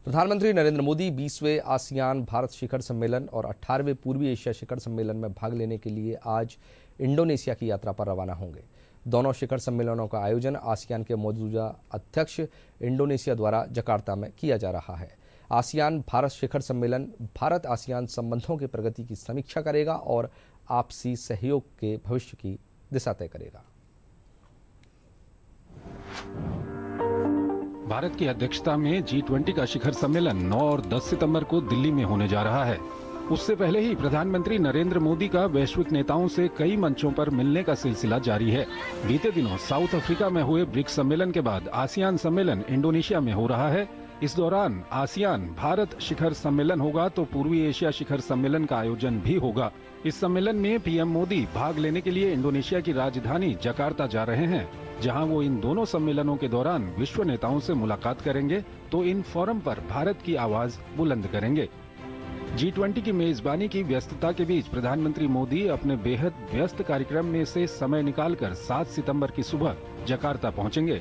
प्रधानमंत्री नरेंद्र मोदी 20वें आसियान भारत शिखर सम्मेलन और 18वें पूर्वी एशिया शिखर सम्मेलन में भाग लेने के लिए आज इंडोनेशिया की यात्रा पर रवाना होंगे। दोनों शिखर सम्मेलनों का आयोजन आसियान के मौजूदा अध्यक्ष इंडोनेशिया द्वारा जकार्ता में किया जा रहा है। आसियान भारत शिखर सम्मेलन भारत आसियान संबंधों की प्रगति की समीक्षा करेगा और आपसी सहयोग के भविष्य की दिशा तय करेगा। भारत की अध्यक्षता में G20 का शिखर सम्मेलन 9 और 10 सितंबर को दिल्ली में होने जा रहा है। उससे पहले ही प्रधानमंत्री नरेंद्र मोदी का वैश्विक नेताओं से कई मंचों पर मिलने का सिलसिला जारी है। बीते दिनों साउथ अफ्रीका में हुए ब्रिक्स सम्मेलन के बाद आसियान सम्मेलन इंडोनेशिया में हो रहा है। इस दौरान आसियान भारत शिखर सम्मेलन होगा तो पूर्वी एशिया शिखर सम्मेलन का आयोजन भी होगा। इस सम्मेलन में पीएम मोदी भाग लेने के लिए इंडोनेशिया की राजधानी जकार्ता जा रहे हैं, जहां वो इन दोनों सम्मेलनों के दौरान विश्व नेताओं से मुलाकात करेंगे तो इन फोरम पर भारत की आवाज बुलंद करेंगे। G20 की मेजबानी की व्यस्तता के बीच प्रधानमंत्री मोदी अपने बेहद व्यस्त कार्यक्रम में से समय निकालकर 7 सितंबर की सुबह जकार्ता पहुंचेंगे,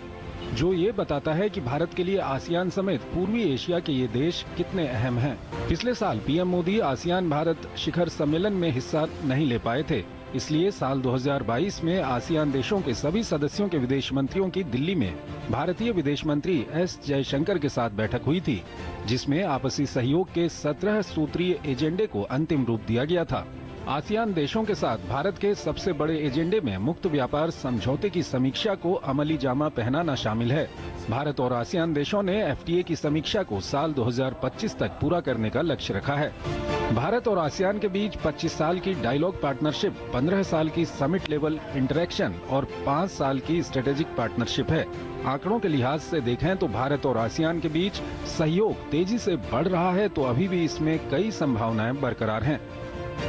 जो ये बताता है कि भारत के लिए आसियान समेत पूर्वी एशिया के ये देश कितने अहम हैं। पिछले साल पीएम मोदी आसियान भारत शिखर सम्मेलन में हिस्सा नहीं ले पाए थे, इसलिए साल 2022 में आसियान देशों के सभी सदस्यों के विदेश मंत्रियों की दिल्ली में भारतीय विदेश मंत्री एस जयशंकर के साथ बैठक हुई थी, जिसमें आपसी सहयोग के 17 सूत्रीय एजेंडे को अंतिम रूप दिया गया था। आसियान देशों के साथ भारत के सबसे बड़े एजेंडे में मुक्त व्यापार समझौते की समीक्षा को अमली जामा पहनाना शामिल है। भारत और आसियान देशों ने FTA की समीक्षा को साल 2025 तक पूरा करने का लक्ष्य रखा है। भारत और आसियान के बीच 25 साल की डायलॉग पार्टनरशिप, 15 साल की समिट लेवल इंटरेक्शन और 5 साल की स्ट्रेटेजिक पार्टनरशिप है। आंकड़ों के लिहाज से देखें तो भारत और आसियान के बीच सहयोग तेजी से बढ़ रहा है, तो अभी भी इसमें कई संभावनाएं बरकरार हैं।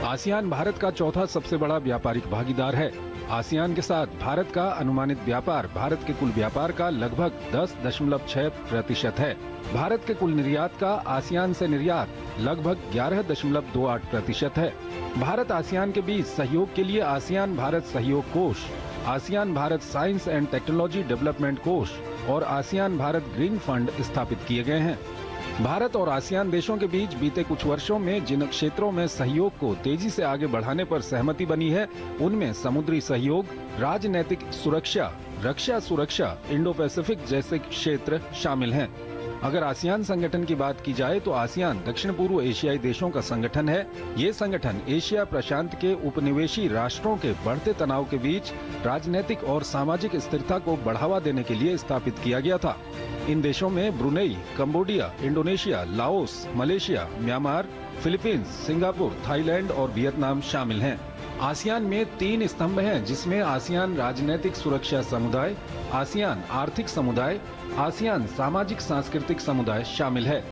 आसियान भारत का चौथा सबसे बड़ा व्यापारिक भागीदार है। आसियान के साथ भारत का अनुमानित व्यापार भारत के कुल व्यापार का लगभग 10.6% है। भारत के कुल निर्यात का आसियान से निर्यात लगभग 11.28% है। भारत आसियान के बीच सहयोग के लिए आसियान भारत सहयोग कोष, ASEAN Bharat science and technology development कोष और आसियान भारत ग्रीन फंड स्थापित किए गए हैं। भारत और आसियान देशों के बीच बीते कुछ वर्षों में जिन क्षेत्रों में सहयोग को तेजी से आगे बढ़ाने पर सहमति बनी है, उनमें समुद्री सहयोग, राजनैतिक सुरक्षा, रक्षा सुरक्षा, इंडो पैसिफिक जैसे क्षेत्र शामिल हैं। अगर आसियान संगठन की बात की जाए तो आसियान दक्षिण पूर्व एशियाई देशों का संगठन है। ये संगठन एशिया प्रशांत के उपनिवेशी राष्ट्रों के बढ़ते तनाव के बीच राजनीतिक और सामाजिक स्थिरता को बढ़ावा देने के लिए स्थापित किया गया था। इन देशों में Brunei, Cambodia, Indonesia, Laos, Malaysia, Myanmar, Philippines, Singapore, Thailand और वियतनाम शामिल हैं। आसियान में 3 स्तंभ हैं, जिसमें आसियान राजनैतिक सुरक्षा समुदाय, आसियान आर्थिक समुदाय, आसियान सामाजिक सांस्कृतिक समुदाय शामिल है।